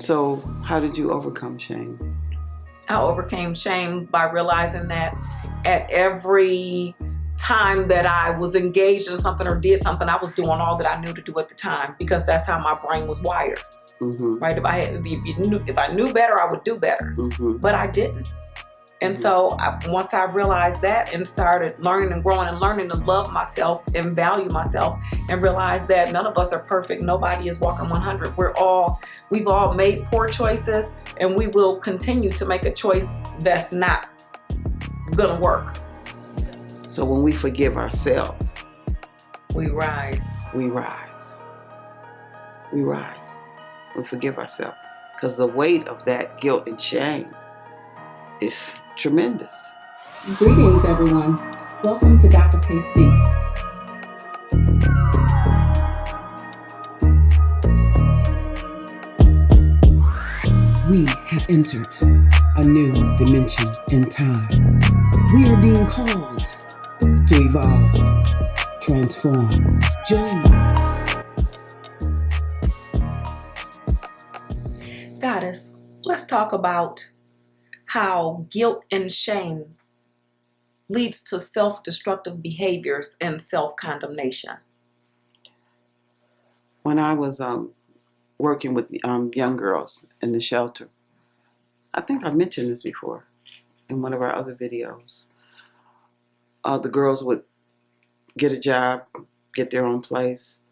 So how did you overcome shame? I overcame shame by realizing that at every time that I was engaged in something or did something, I was doing all that I knew to do at the time, because that's how my brain was wired. Mm-hmm. Right? If I knew better, I would do better, Mm-hmm. but I didn't. And so once I realized that and started learning and growing and learning to love myself and value myself and realize that none of us are perfect. Nobody is walking 100. We've all made poor choices, and we will continue to make a choice that's not gonna work. So when we forgive ourselves, we rise. We rise. We rise. We forgive ourselves. Because the weight of that guilt and shame is tremendous. Greetings, everyone. Welcome to Dr. K Speaks. We have entered a new dimension in time. We are being called to evolve, transform. Join us. Goddess, let's talk about how guilt and shame leads to self-destructive behaviors and self-condemnation. When I was working with young girls in the shelter, I think I mentioned this before in one of our other videos. The girls would get a job, get their own place,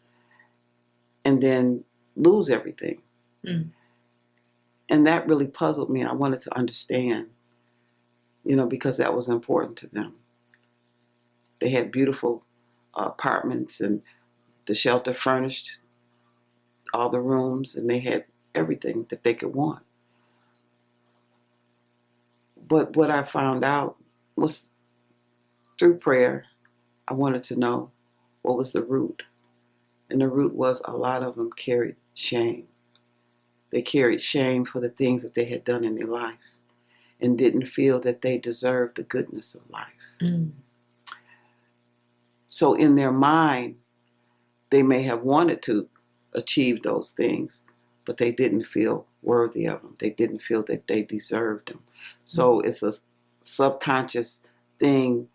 and then lose everything. Mm. And that really puzzled me. I wanted to understand, because that was important to them. They had beautiful apartments, and the shelter furnished all the rooms, and they had everything that they could want. But what I found out was, through prayer, I wanted to know what was the root. And the root was a lot of them carried shame. They carried shame for the things that they had done in their life and didn't feel that they deserved the goodness of life. Mm. So in their mind, they may have wanted to achieve those things, but they didn't feel worthy of them. They didn't feel that they deserved them. So it's a subconscious thing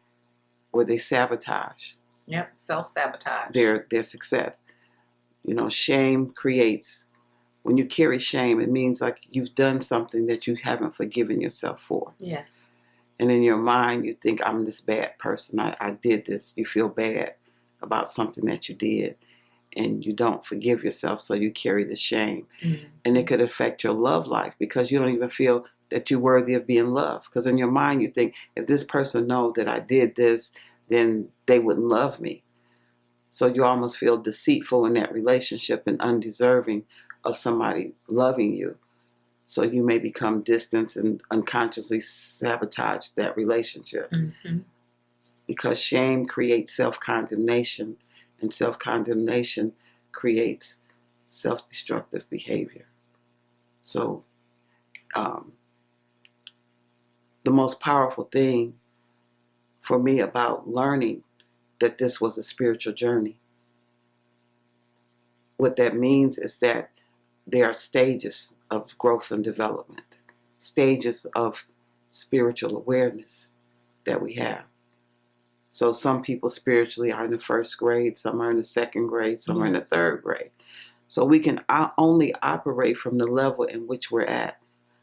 where they sabotage. Yep, self-sabotage. Their success. Shame creates, when you carry shame, it means like you've done something that you haven't forgiven yourself for. Yes. And in your mind, you think, I'm this bad person. I did this. You feel bad about something that you did, and you don't forgive yourself, so you carry the shame. Mm-hmm. And it could affect your love life because you don't even feel that you're worthy of being loved. Because in your mind, you think, if this person knows that I did this, then they wouldn't love me. So you almost feel deceitful in that relationship and undeserving of somebody loving you. So you may become distant and unconsciously sabotage that relationship. Mm-hmm. Because shame creates self-condemnation, and self-condemnation creates self-destructive behavior. So the most powerful thing for me about learning that this was a spiritual journey, what that means is that there are stages of growth and development, stages of spiritual awareness that we have. So some people spiritually are in the first grade, some are in the second grade, some are in the third grade. So we can only operate from the level in which we're at,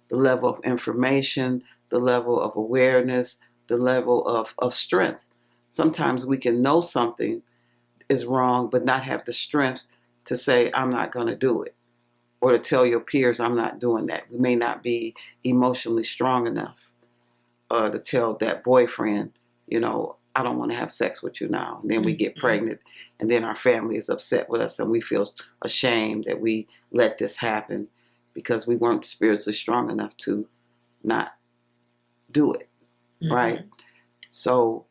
the level of information, the level of awareness, the level of strength. Sometimes we can know something is wrong, but not have the strength to say, I'm not going to do it. Or to tell your peers, I'm not doing that. We may not be emotionally strong enough. Or to tell that boyfriend, I don't want to have sex with you now. And then we get pregnant, and then our family is upset with us, and we feel ashamed that we let this happen because we weren't spiritually strong enough to not do it, right? So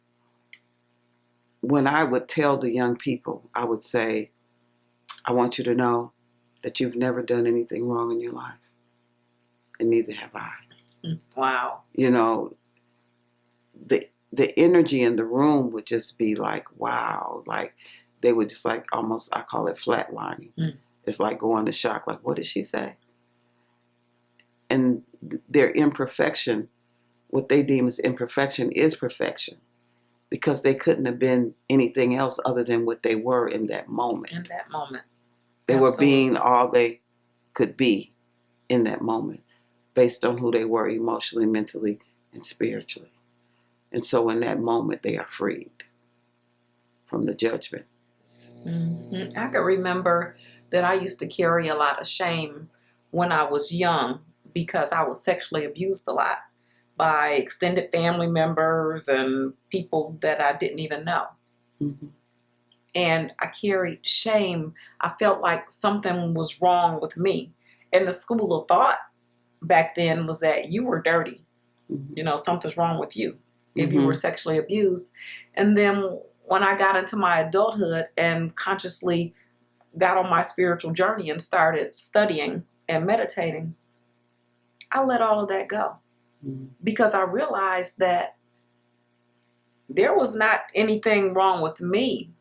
when I would tell the young people, I would say, I want you to know that you've never done anything wrong in your life, and neither have I. Wow. The energy in the room would just be like, wow. Like they would just like almost, I call it flatlining. It's like going to shock, like, what did she say? and their imperfection, what they deem as imperfection, is perfection, because they couldn't have been anything else other than what they were in that moment. In that moment. They were Absolutely. being all they could be in that moment, based on who they were emotionally, mentally, and spiritually. And so in that moment, they are freed from the judgment. Mm-hmm. I can remember that I used to carry a lot of shame when I was young because I was sexually abused a lot by extended family members and people that I didn't even know. Mm-hmm. And I carried shame. I felt like something was wrong with me. And the school of thought back then was that you were dirty. Mm-hmm. Something's wrong with you if you were sexually abused. And then when I got into my adulthood and consciously got on my spiritual journey and started studying and meditating, I let all of that go. Mm-hmm. Because I realized that there was not anything wrong with me.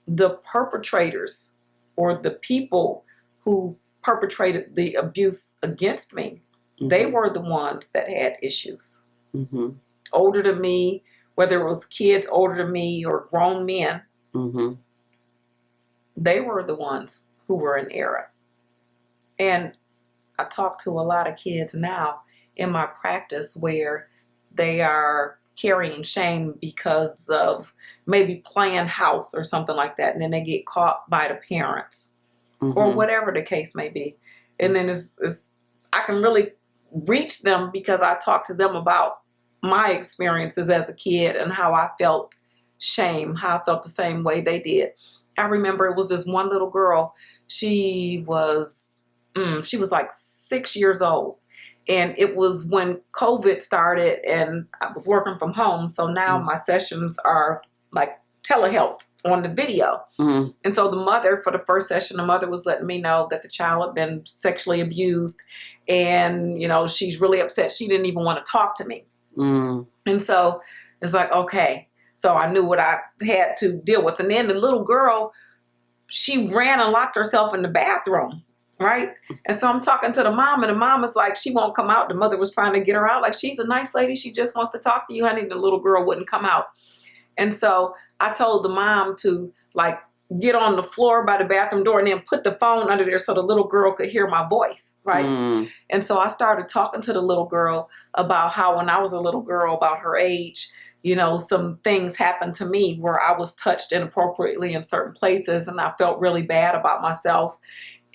The perpetrators or the people who perpetrated the abuse against me, they were the ones that had issues. Mm-hmm. Older than me, whether it was kids older than me or grown men, Mm-hmm. they were the ones who were in error. And I talk to a lot of kids now in my practice where they are carrying shame because of maybe playing house or something like that, and then they get caught by the parents or whatever the case may be. And then I can really reach them because I talk to them about my experiences as a kid and how I felt shame, how I felt the same way they did. I remember it was this one little girl. She was like 6 years old. And it was when COVID started and I was working from home. So now my sessions are like telehealth on the video. Mm-hmm. And so the mother, for the first session, the mother was letting me know that the child had been sexually abused. And, she's really upset. She didn't even want to talk to me. Mm-hmm. And so it's like, okay. So I knew what I had to deal with. And then the little girl, she ran and locked herself in the bathroom. Right? And so I'm talking to the mom, and the mom is like, she won't come out. The mother was trying to get her out. Like, she's a nice lady. She just wants to talk to you, honey. The little girl wouldn't come out. And so I told the mom to get on the floor by the bathroom door and then put the phone under there so the little girl could hear my voice. Right. Mm-hmm. And so I started talking to the little girl about how when I was a little girl, about her age, some things happened to me where I was touched inappropriately in certain places, and I felt really bad about myself.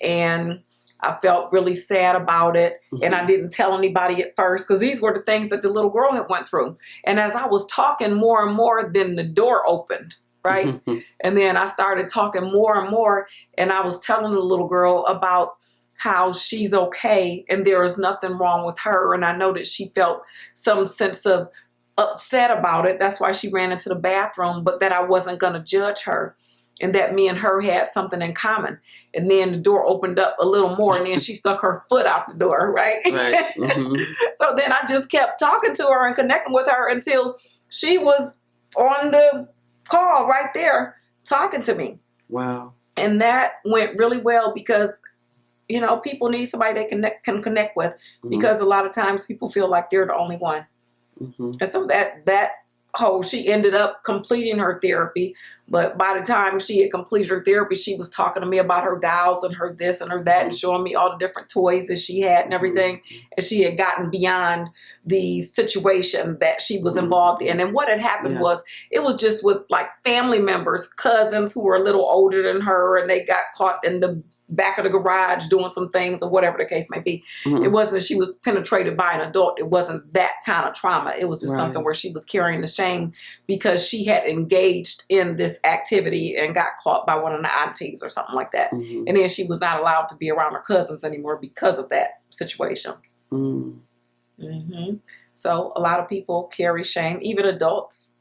And I felt really sad about it. Mm-hmm. And I didn't tell anybody at first because these were the things that the little girl had went through. And as I was talking more and more, then the door opened, right? Mm-hmm. And then I started talking more and more. And I was telling the little girl about how she's okay and there is nothing wrong with her. And I know that she felt some sense of upset about it. That's why she ran into the bathroom, but that I wasn't going to judge her. And that me and her had something in common. And then the door opened up a little more, and then she stuck her foot out the door, right? Right. Mm-hmm. So then I just kept talking to her and connecting with her until she was on the call right there talking to me. Wow. And that went really well because, people need somebody they can connect with, because a lot of times people feel like they're the only one. Mm-hmm. And so that she ended up completing her therapy, but by the time she had completed her therapy, she was talking to me about her dolls and her this and her that, and showing me all the different toys that she had and everything. And she had gotten beyond the situation that she was involved in. And what had happened was, it was just with family members, cousins who were a little older than her, and they got caught in the back of the garage doing some things or whatever the case may be. Mm-hmm. It wasn't that she was penetrated by an adult. It wasn't that kind of trauma. It was just something where she was carrying the shame because she had engaged in this activity and got caught by one of the aunties or something like that. Mm-hmm. And then she was not allowed to be around her cousins anymore because of that situation. Mm-hmm. Mm-hmm. So a lot of people carry shame, even adults,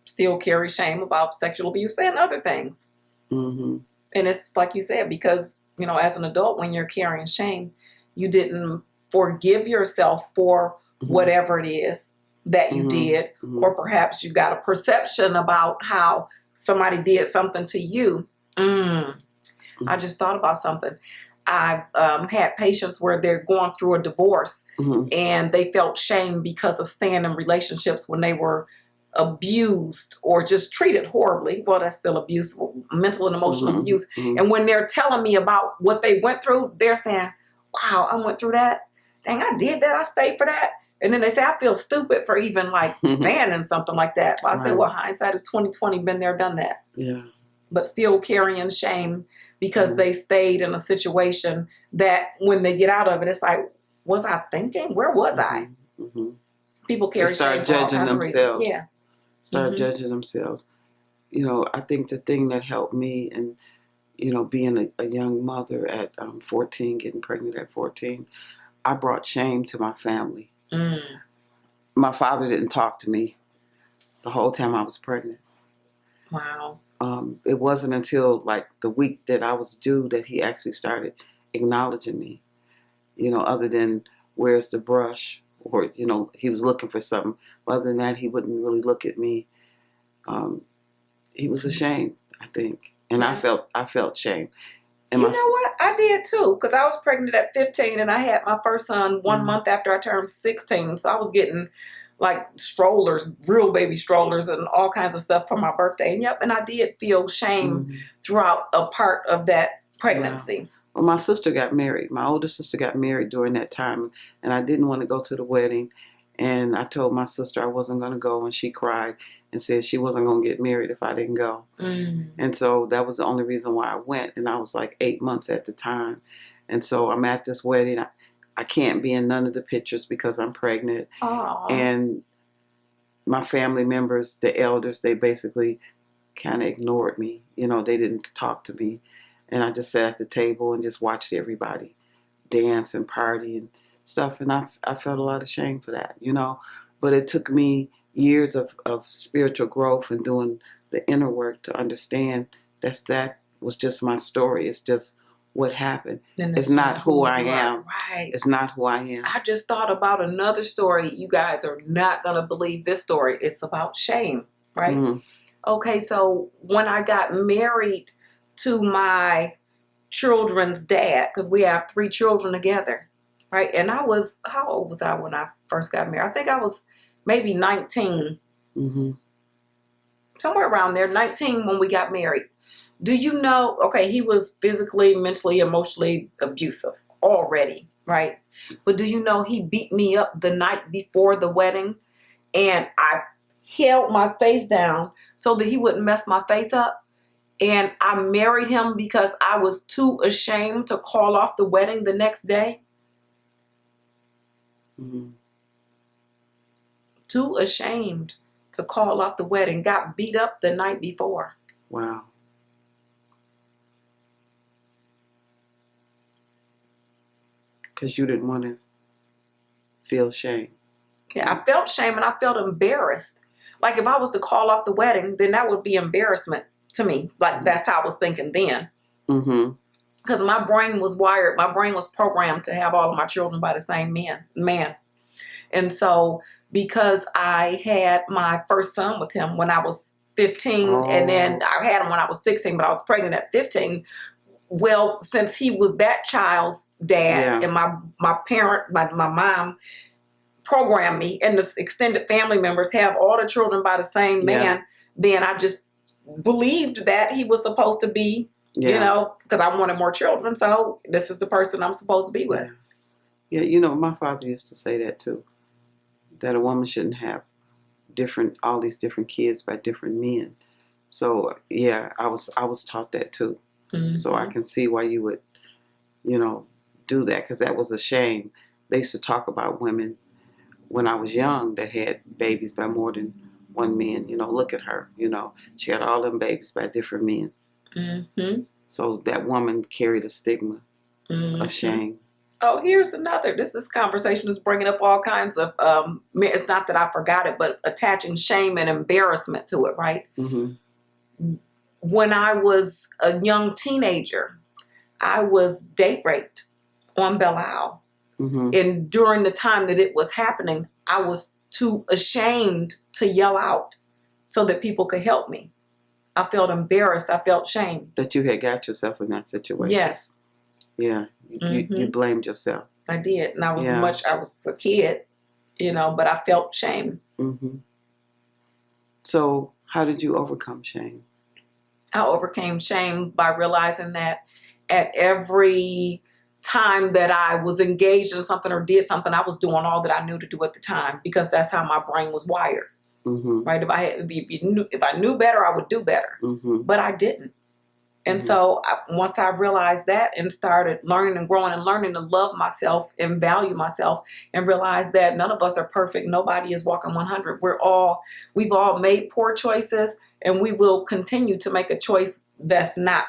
still carry shame about sexual abuse and other things. Mm-hmm. And it's like you said, because, as an adult, when you're carrying shame, you didn't forgive yourself for whatever it is that you did, or perhaps you got a perception about how somebody did something to you. I just thought about something. I've had patients where they're going through a divorce and they felt shame because of staying in relationships when they were abused or just treated horribly. Well, that's still abuse, mental and emotional abuse. And when they're telling me about what they went through, they're saying, wow, I went through that. Dang, I did that. I stayed for that. And then they say, I feel stupid for even like staying in something like that. Well, I say, well, hindsight is 20/20, been there, done that. Yeah. But still carrying shame because they stayed in a situation that when they get out of it, it's like, was I thinking? Where was I? People carry they start shame for all judging kinds of themselves. reasons. Yeah. Start judging themselves. You know, I think the thing that helped me, and you know, being a young mother at 14, getting pregnant at 14, I brought shame to my family. My father didn't talk to me the whole time I was pregnant. Wow. It wasn't until like the week that I was due that he actually started acknowledging me. You know, other than where's the brush, or you know, he was looking for something. Other than that, he wouldn't really look at me. He was ashamed, I think, and I felt shame. And you know what? I did too, because I was pregnant at 15 and I had my first son 1 month after I turned 16. So I was getting like strollers, real baby strollers and all kinds of stuff for my birthday. And I did feel shame throughout a part of that pregnancy. Wow. Well, my sister got married. My older sister got married during that time, and I didn't want to go to the wedding. And I told my sister I wasn't going to go, and she cried and said she wasn't going to get married if I didn't go. And so that was the only reason why I went. And I was like 8 months at the time. And so I'm at this wedding. I can't be in none of the pictures because I'm pregnant. Aww. And my family members, the elders, they basically kind of ignored me. You know, they didn't talk to me. And I just sat at the table and just watched everybody dance and party and stuff. And I felt a lot of shame for that, you know. But it took me years of spiritual growth and doing the inner work to understand that was just my story. It's just what happened. It's not who I am. Right. It's not who I am. I just thought about another story. You guys are not going to believe this story. It's about shame, right? Okay, so when I got married to my children's dad, because we have 3 children together, right? And how old was I when I first got married? I think I was maybe 19. Somewhere around there, 19 when we got married. Do you know, okay, he was physically, mentally, emotionally abusive already, right? But do you know he beat me up the night before the wedding? And I held my face down so that he wouldn't mess my face up. And I married him because I was too ashamed to call off the wedding the next day. Too ashamed to call off the wedding. Got beat up the night before. Wow. Because you didn't want to feel shame. Yeah, I felt shame and I felt embarrassed. Like if I was to call off the wedding, then that would be embarrassment to me. Like that's how I was thinking then. Because my brain was wired. My brain was programmed to have all of my children by the same man. And so because I had my first son with him when I was 15, and then I had him when I was 16, but I was pregnant at 15. Well, since he was that child's dad, and my parent, my mom programmed me, and the extended family members have all the children by the same man, then I just believed that he was supposed to be, you know, because I wanted more children. So this is the person I'm supposed to be with. Yeah, you know, my father used to say that too, that a woman shouldn't have all these different kids by different men. So yeah, I was taught that too. So I can see why you would, you know, do that, because that was a shame. They used to talk about women when I was young that had babies by more than one man. You know, look at her. You know, she had all them babies by different men. So that woman carried a stigma of shame. Oh, here's another. This conversation is bringing up all kinds of, it's not that I forgot it, but attaching shame and embarrassment to it, right? When I was a young teenager, I was date raped on Belle Isle. And during the time that it was happening, I was too ashamed to yell out so that people could help me. I felt embarrassed. I felt shame. That you had got yourself in that situation. Yes. Yeah. You blamed yourself. I did. And I was Yeah. I was a kid, but I felt shame. Mm-hmm. So how did you overcome shame? I overcame shame by realizing that at every time that I was engaged in something or did something, I was doing all that I knew to do at the time, because that's how my brain was wired. Mm-hmm. Right? If I knew better, I would do better, but I didn't. And so once I realized that and started learning and growing and learning to love myself and value myself and realize that none of us are perfect. Nobody is walking 100. We've all made poor choices, and we will continue to make a choice that's not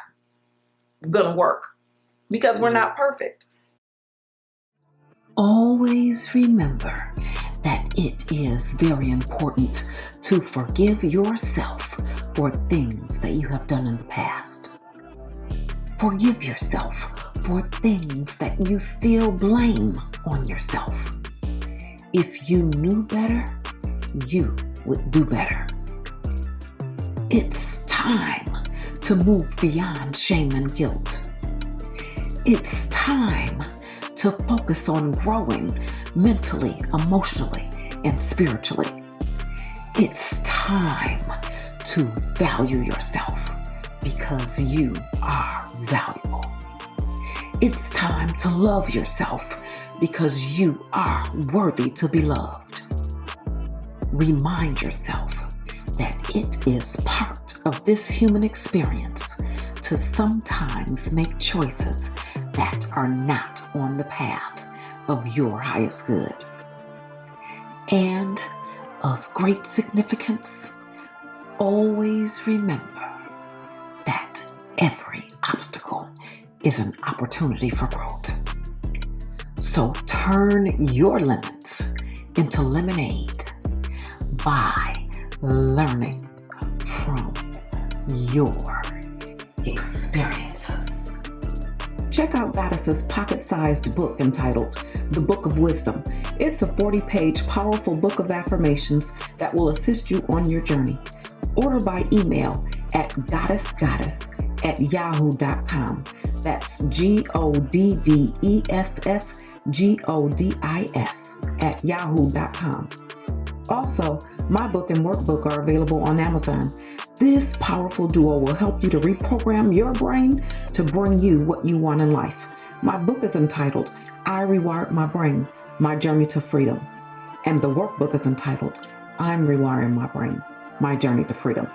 going to work because we're not perfect. Always remember that it is very important to forgive yourself for things that you have done in the past. Forgive yourself for things that you still blame on yourself. If you knew better, you would do better. It's time to move beyond shame and guilt. It's time to focus on growing mentally, emotionally, and spiritually. It's time to value yourself because you are valuable. It's time to love yourself because you are worthy to be loved. Remind yourself that it is part of this human experience to sometimes make choices that are not on the path of your highest good. And of great significance, always remember that every obstacle is an opportunity for growth. So turn your lemons into lemonade by learning from your experiences. Check out Goddess's pocket-sized book entitled The Book of Wisdom. It's a 40-page powerful book of affirmations that will assist you on your journey. Order by email at goddessgoddess@yahoo.com. That's GODDESSGODIS@yahoo.com. Also, my book and workbook are available on Amazon. This powerful duo will help you to reprogram your brain to bring you what you want in life. My book is entitled I Rewired My Brain, My Journey to Freedom. And the workbook is entitled I'm Rewiring My Brain, My Journey to Freedom.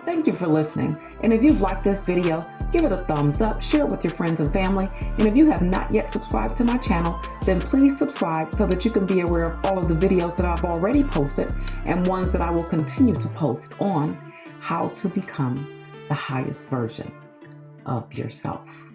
Thank you for listening. And if you've liked this video, give it a thumbs up, share it with your friends and family. And if you have not yet subscribed to my channel, then please subscribe so that you can be aware of all of the videos that I've already posted and ones that I will continue to post on how to become the highest version of yourself.